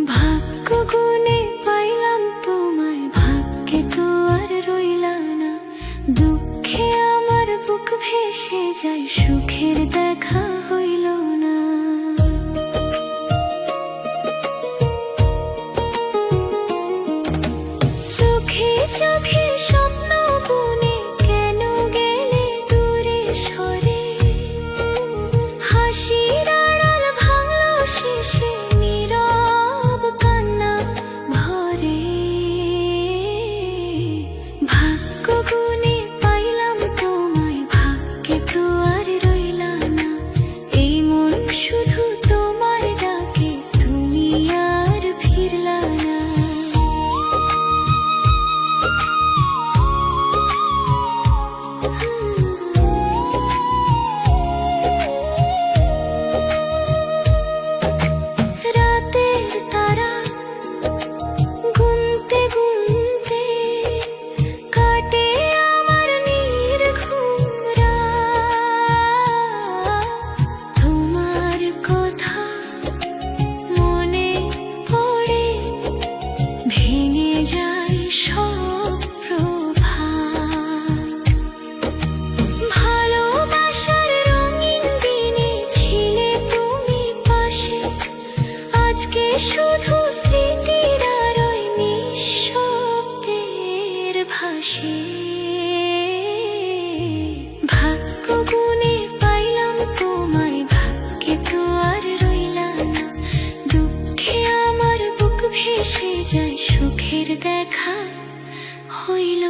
ভাগ্য গুণে পাইলাম তোমায়, ভাগ্যে তো আর রইলা না। দুঃখে আমার বুক ভেসে যায়, সুখের দেখা হইল না। চোখে চোখে স্বপ্ন বুনে কেন গেলে দূরে সরে, হাসির আড়াল ভাঙলো শেষে নীরব কান্না ভরে। ভাগ্য গুণে পাইলাম তোমায়, ভাগ্যে তো আর রইলা না। এই মন শুধু তোমার ডাকে, তুমি আর ফিরলা না। রাতের তারা গুনতে গুনতে কাটে আমার নির্ঘুম রাত। তোমার কথা মনে পড়ে ভেঙে যায় সব প্রভাত। ভালোবাসার রঙিন দিনে ছিলে তুমি পাশে, আজকে শুধু স্মৃতির আলোয় নিঃশব্দের ভাসে। ভাগ্য গুণে পাইলাম তোমায়, ভাগ্যে তো আর রইলা না। দুঃখে আমার বুক ভেসে যায়, সুখের দেখা হইল